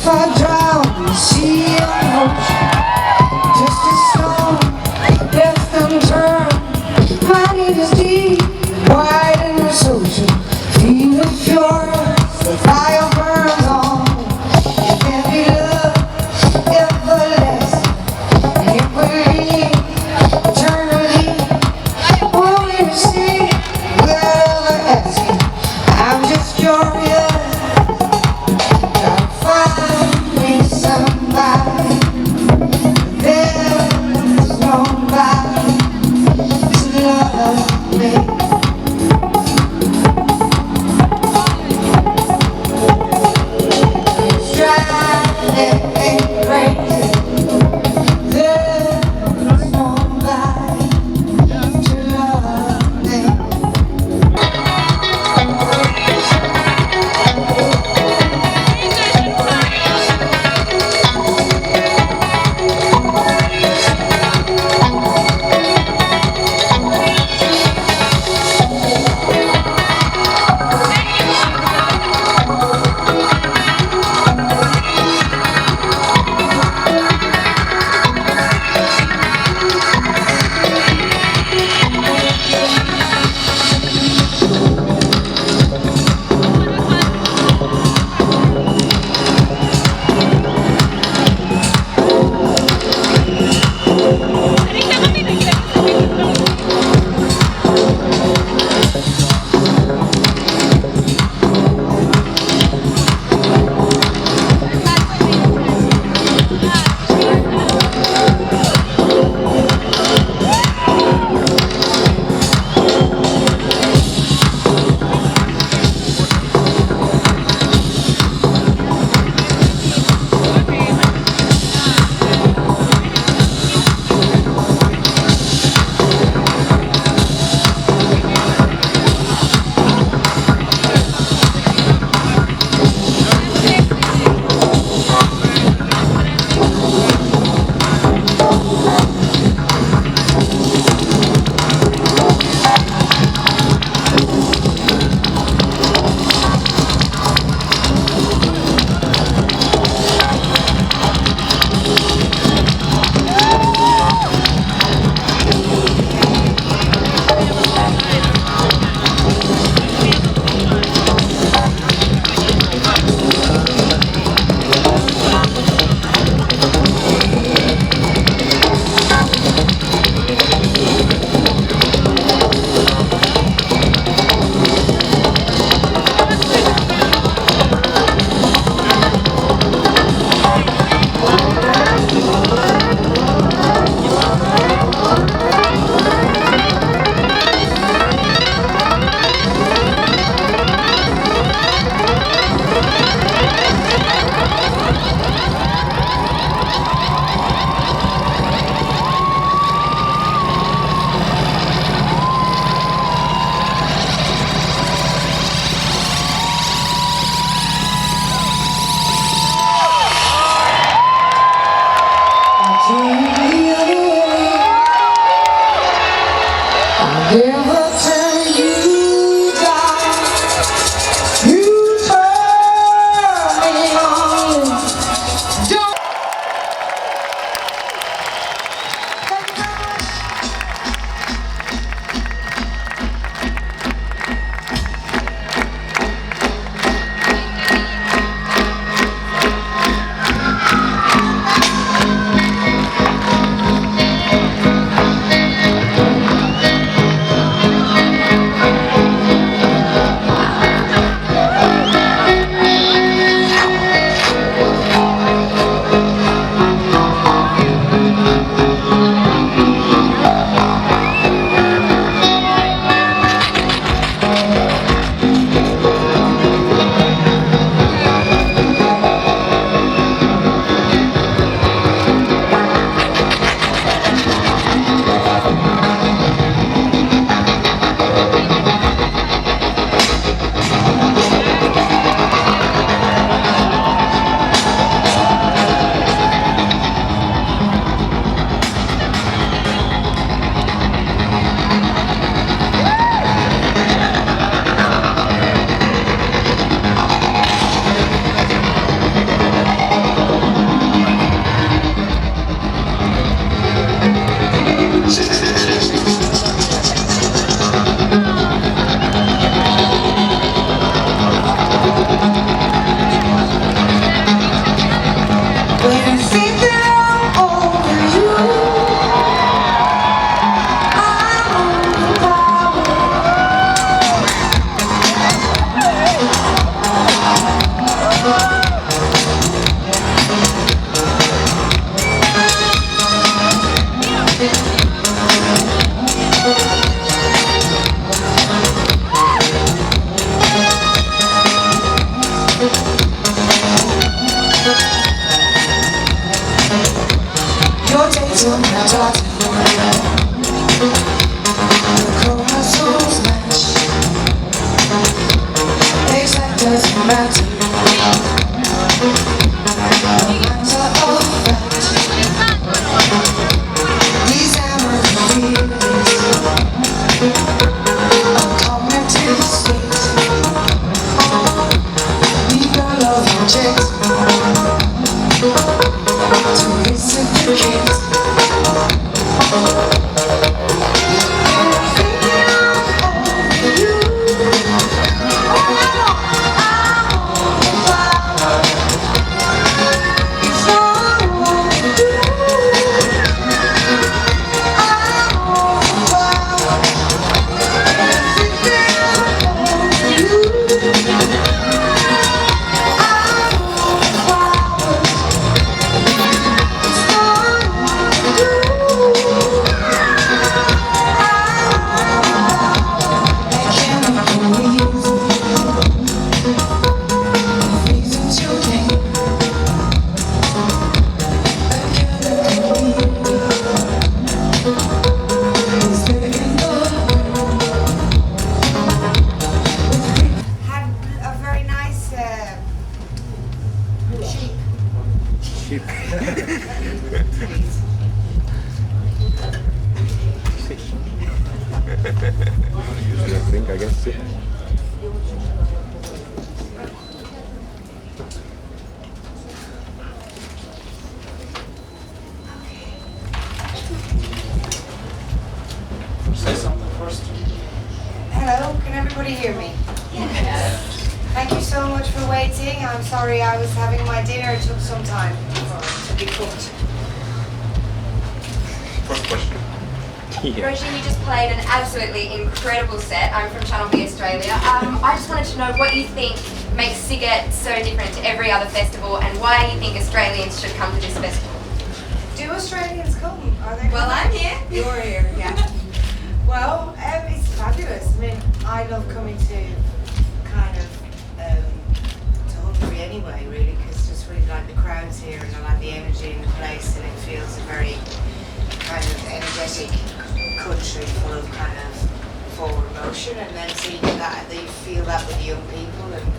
I drown, sea and ocean, just a stone left unturned. My need is deep, wide in this ocean, feel it pure, the fire burns on. It can be love, everlasting, and it will lead eternally. Only to see without ever asking. I'm just curious. think, I guess. Yeah. Say something first. Hello, can everybody hear me? Yes. Thank you so much for waiting. I'm sorry I was having my dinner. It took some time to be cooked. First question. Yeah. Róisín, you just played an absolutely incredible set. I'm from Channel B Australia. I just wanted to know what you think makes Sziget so different to every other festival, and why you think Australians should come to this festival. Do Australians come? Are they? Well, I'm here. You're here, yeah. Well, it's fabulous. I mean, I love coming to kind of to Hungary anyway, really, because just really like the crowds here and I like the energy in the place, and it feels a very kind of energetic country full of kind of forward motion, and then seeing that you feel that with young people, and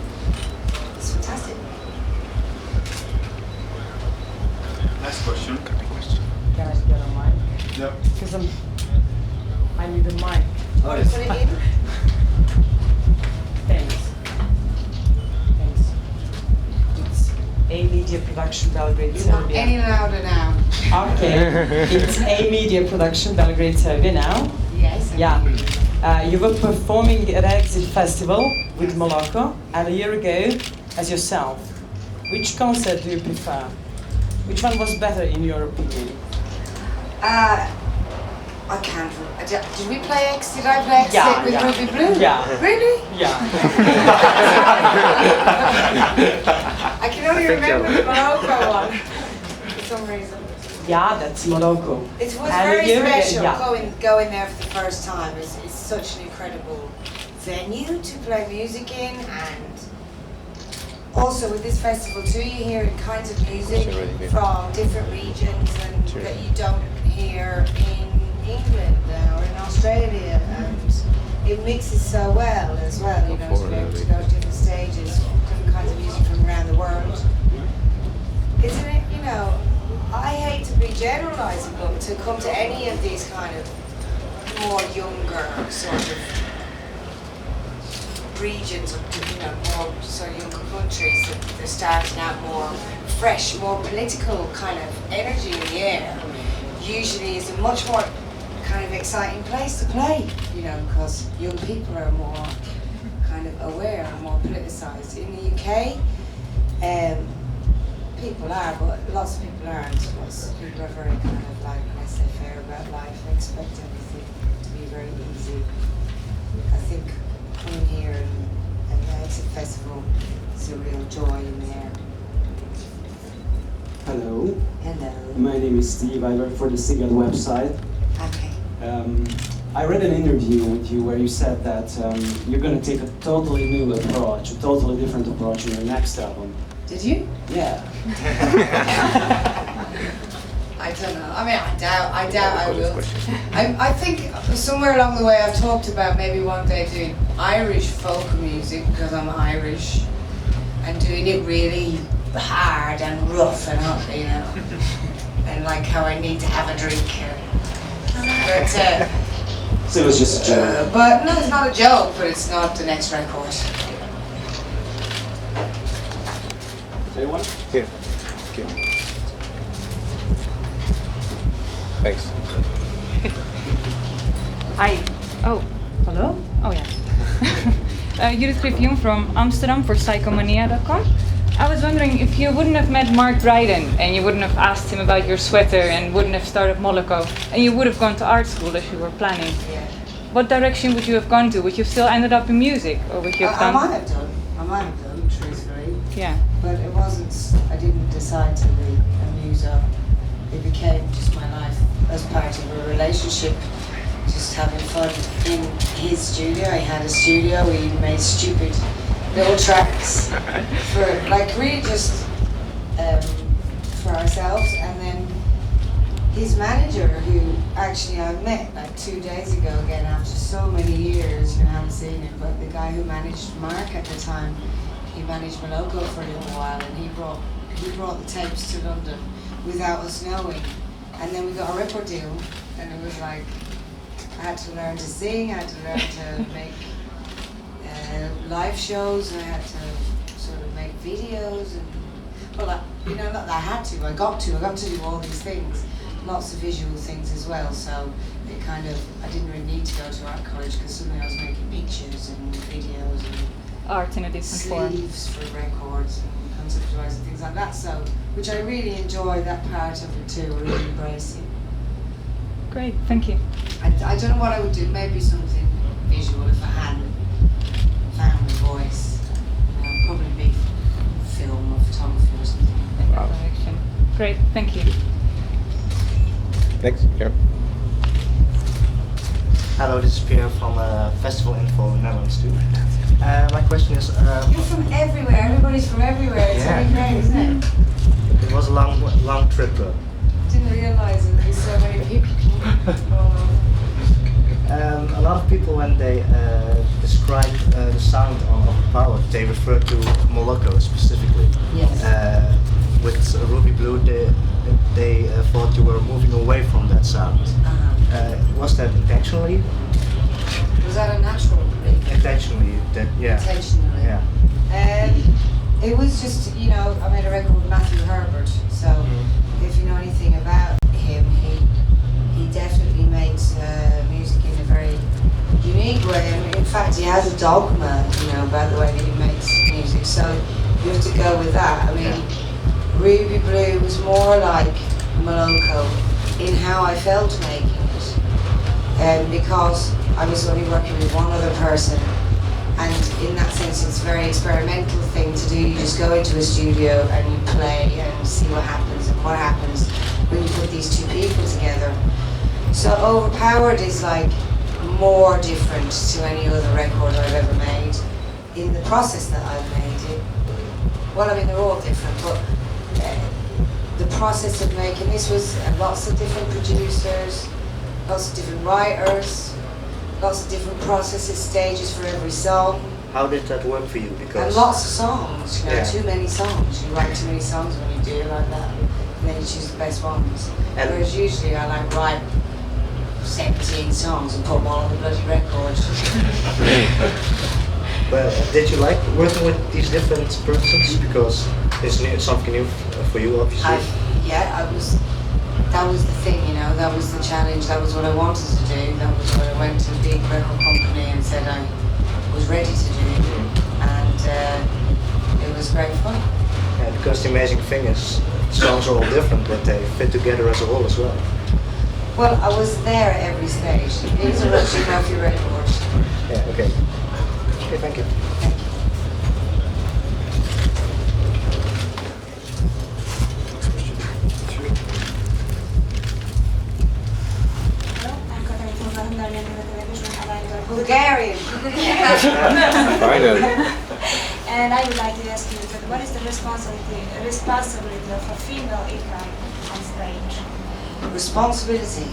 it's fantastic. Next question. Can I get a mic? Yep. Because I need a mic. Oh, Put it in. Thanks. Thanks. It's A Media Production Belgrade, You're not Serbia. any louder now. Okay. It's A Media Production Belgrade, Serbia now. Yes. Yeah. You were performing at Exit Festival with Moloko, and a year ago as yourself. Which concert do you prefer? Which one was better in your opinion? I can't. Did we play X? Did I play X Yeah, with yeah. Ruby Blue? Yeah. Really? Yeah. I can only remember the Morocco one for some reason. Yeah, that's Moloko. It was And very a year ago, special yeah. going there for the first time. It's such an incredible venue to play music in, and also with this festival too, you hear kinds of music from different regions and that you don't hear in England or in Australia, and it mixes so well as well, you know, to be able to go to different stages, different kinds of music from around the world. Isn't it, you know, I hate to be generalising, but to come to any of these kind of more younger sort of regions, or you know, more sort of younger countries, that they're starting out more fresh, more political kind of energy in the air, usually is a much more kind of exciting place to play, you know, because young people are more kind of aware and more politicised. In the UK, people are, but lots of people aren't. Lots of people are very kind of like laissez-faire about life and expect everything to be very easy. I think coming here and the Exit Festival is a real joy in the air. Hello, Hello. my name is Steve. I work for the Sziget website. Okay. I read an interview with you where you said that you're going to take a totally new approach, a totally different approach in your next album. Did you? Yeah. I don't know. I mean, I doubt I will. I think somewhere along the way I've talked about maybe one day doing Irish folk music because I'm Irish, and doing it really hard and rough and up, you know, and like how I need to have a drink. But So it was just a joke. but no, it's not a joke. But it's not the next record. Anyone? Here. Okay. Thanks. Hi. Oh, hello? Oh, yeah. Judith Griffioen from Amsterdam for Psychomania.com. I was wondering if you wouldn't have met Mark Dryden and you wouldn't have asked him about your sweater and wouldn't have started Moloko and you would have gone to art school as you were planning. Yeah. What direction would you have gone to? Would you have still ended up in music or would you have I done... might have done. I might have done, truthfully. Yeah. But it wasn't, I didn't decide to be a muso. It became just my life as part of a relationship, just having fun in his studio. He had a studio, we made stupid little tracks for, like, really just for ourselves. And then his manager, who actually I met like 2 days ago again after so many years, and I haven't seen him, but the guy who managed Mark at the time, he managed Moloko for a little while, and he brought the tapes to London without us knowing. And then we got a record deal, and it was like, I had to learn to sing, I had to learn to make live shows, and I had to sort of make videos, and well, you know, not that I had to. I got to do all these things, lots of visual things as well. So it kind of, I didn't really need to go to art college because suddenly I was making pictures and videos and Art in a different form. sleeves for records and conceptualizing things like that. So, which I really enjoy that part of it too. I really embrace it. Great, thank you. I don't know what I would do. Maybe something visual if I had found my voice. Probably be film or photography or something. In that direction. Great, thank you. Next, here. Hello, this is Pierre from Festival Info in Netherlands too. My question is, You're from everywhere. Everybody's from everywhere. It's Yeah. really great, isn't it? it was a long trip. Didn't realise that there's so many people. A lot of people, when they describe the sound of power, they refer to Moloko specifically. Yes. With Ruby Blue, they thought you were moving away from that sound. Was that intentionally? Was that a natural thing? Intentionally, yeah. Intentionally. Yeah. It was just, you know, I made a record with Matthew Herbert, so if you know anything about him, he definitely makes music in a very unique way. And in fact, he has a dogma, you know, about the way that he makes music, so you have to go with that. I mean, Ruby Blue was more like Moloko in how I felt making it, because I was only working with one other person. And in that sense, it's a very experimental thing to do. You just go into a studio and you play and see what happens, and what happens when you put these two people together. So Overpowered is like more different to any other record I've ever made in the process that I've made it. Well, I mean, they're all different, but the process of making this was lots of different producers, lots of different writers, lots of different processes, stages for every song. How did that work for you? Because And lots of songs, you know, Yeah. too many songs. You write too many songs when you do it like that, and then you choose the best ones. And- Whereas usually I like write 17 songs and put them all on the bloody record. Well, did you like working with these different persons? Because it's something new for you, obviously. That was the thing, you know, that was the challenge, that was what I wanted to do, that was what I went to a big record company and said I was ready to do, and it was great fun. Yeah, because the amazing thing is, songs are all different, but they fit together as a whole as well. Well, I was there at every stage. These are Richie Murphy records. Yeah, okay. Okay, thank you. Bulgarian. Finally. And I would like to ask you, what is the responsibility of a female icon on stage? Responsibility.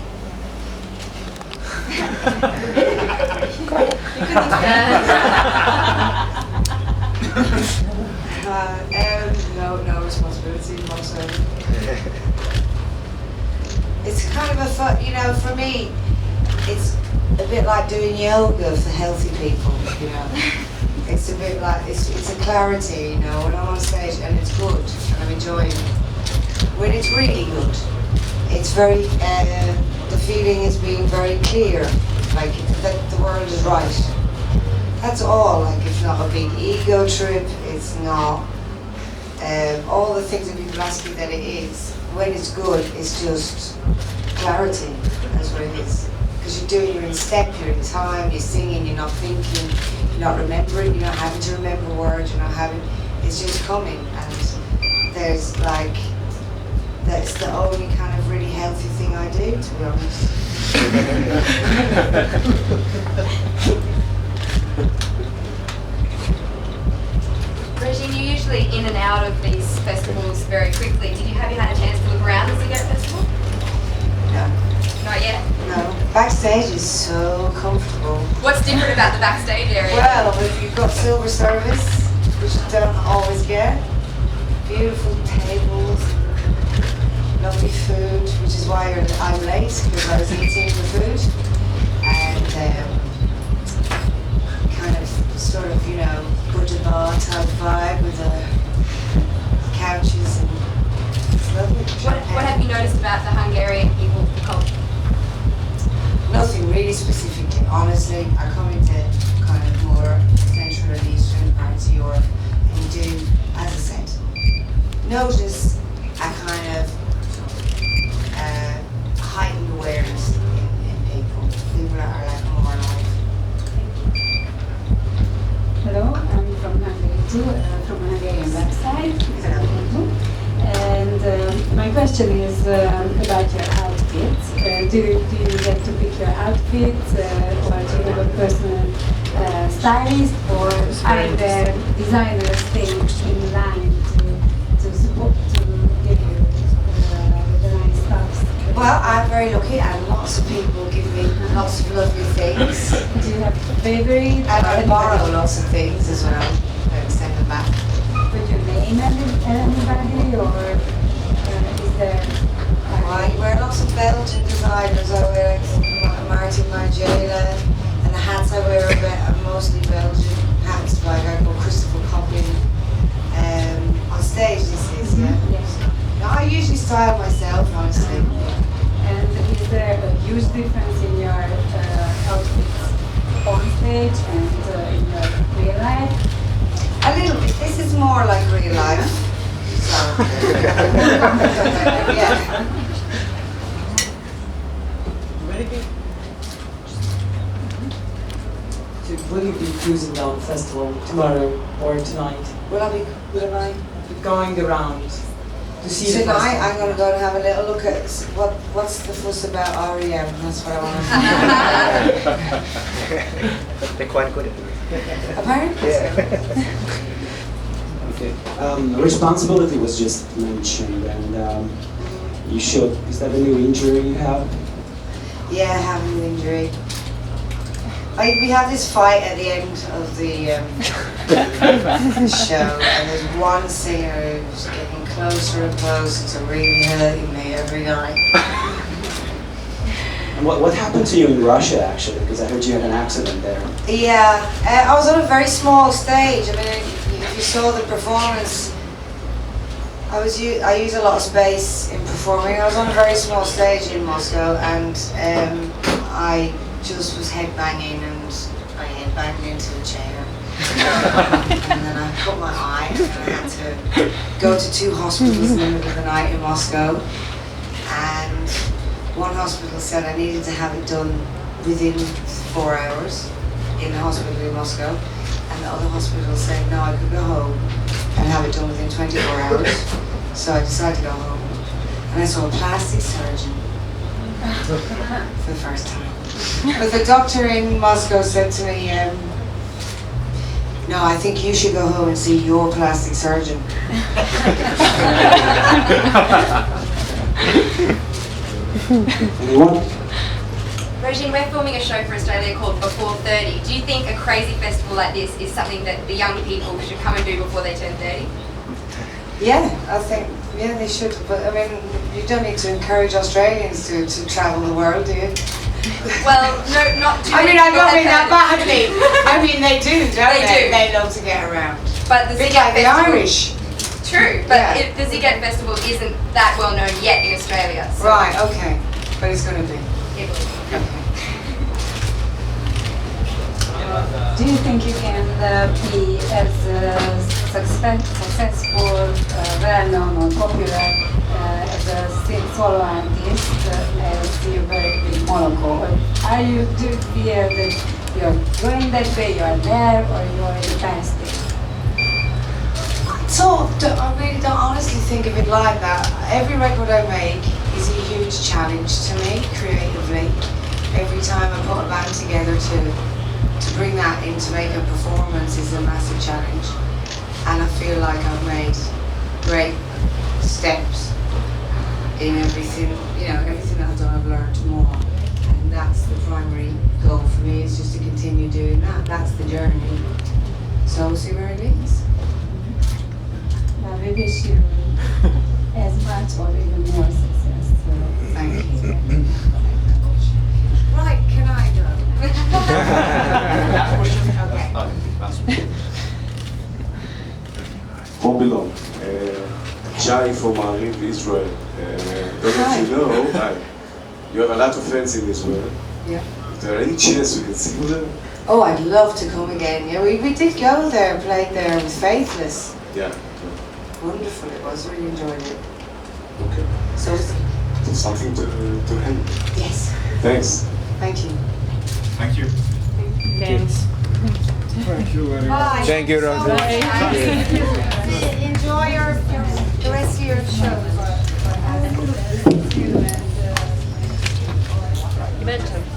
No responsibility whatsoever. It's kind of a fun, you know, for me, it's a bit like doing yoga for healthy people, you know. It's a bit like, it's a clarity, you know, when I'm on stage and it's good and I'm enjoying it. When it's really good, it's very, the feeling is being very clear, like that the world is right. That's all, like it's not a big ego trip, it's not all the things that people ask you that it is. When it's good, it's just clarity, that's what it is. Because you're in step, you're in time, you're singing, you're not thinking, you're not remembering, you're not having to remember words, you're not having, it's just coming. And there's like, that's the only kind of really healthy thing I do, to be honest. Róisín, you're usually in and out of these festivals very quickly. Have you had a chance to look around the Sziget Festival? No, Not yet. no. Backstage is so comfortable. What's different about the backstage area? Well, if you've got silver service, which you don't always get, beautiful tables, lovely food, which is why I'm late, because I was eating the food, and kind of sort of, you honestly are coming to kind of more central and eastern parts of Europe, and you do, as I said, notice a kind of heightened awareness in people. People are like more alive. Hello, I'm from Hungary too, from a Hungarian website. And my question is about your outfits. Do you get to pick your outfits, or do you have a personal stylist, or are there designers staying in line to support, to give you the nice stuff? Well, I'm very lucky, and lots of people give me lots of lovely things. Do you have a favorite? And I borrow lots of things as well, and send them back. Put your name on anybody, or is there? I wear lots of Belgian designers. I wear like Martin Margiela, and the hats I wear are mostly Belgian hats, like I go Christopher Coplin. On stage, this is, yeah. Yes. No, I usually style myself, honestly. And is there a huge difference in your outfits on stage and in your real life? A little bit. This is more like real life. So, yeah. Will you be cruising down the festival tomorrow or tonight? Will I? Going around to see the Tonight festival? I'm going to go and have a little look at what's the fuss about REM. That's what I want to They're quite good at it. know. Apparently. Okay. Responsibility was just mentioned, and you showed. Is that a new injury you have? Yeah, I have an injury. We have this fight at the end of the show, and there's one singer who's getting closer and closer to really hurting me every night. And what happened to you in Russia, actually? Because I heard you had an accident there. Yeah, I was on a very small stage. I mean, if you saw the performance, I use a lot of space in performing. I was on a very small stage in Moscow, and I just was headbanging, and I headbanged into a chair. And then I cut my eye, and I had to go to 2 hospitals in the middle of the night in Moscow. And one hospital said I needed to have it done within 4 hours in the hospital in Moscow. And the other hospital said no, I could go home and have it done within 24 hours. So I decided to go home. And I saw a plastic surgeon for the first time. But the doctor in Moscow said to me, no, I think you should go home and see your plastic surgeon. Anyone? Róisín, we're filming a show for Australia called Before 30. Do you think a crazy festival like this is something that the young people should come and do before they turn 30? Yeah, I think, yeah, they should. But I mean, you don't need to encourage Australians to travel the world, do you? Well, no, not too I many mean, I people don't have mean that heard- badly. I mean, they do, don't They they? do. They love to get around. But the Bit Sziget like the Festival, Irish. True, but Yeah. the Sziget Festival isn't that well known yet in Australia. So Right, okay. But it's going to be. it will- Do you think you can be as successful, well-known or popular as a solo artist as you were in Morocco? Or do you fear that you're going that way, you're there, or you're in the past? So, I really don't honestly think of it like that. Every record I make is a huge challenge to me, creatively. Every time I put a band together to bring that in to make a performance is a massive challenge. And I feel like I've made great steps in everything, everything that I've done, I've learned more. And that's the primary goal for me, is just to continue doing that. That's the journey. So we'll see where it leads. Well, we wish you as much or even more success. Thank you. Right, can I go? Last question? Okay. Last one. Babylon. Jai from Mariv, Israel. Don't know if you know, you have a lot of fans in Israel. Yeah. Is there any chance we can see you there? Oh, I'd love to come again. Yeah, we did go there, played there with Faithless. Yeah. Wonderful it was, really enjoyed it. Okay. So, Something to handle. yes, Thanks. thank you. Thank you. Thanks. Bye. Thank you, Rosie. Enjoy the rest of your show. Je bent er.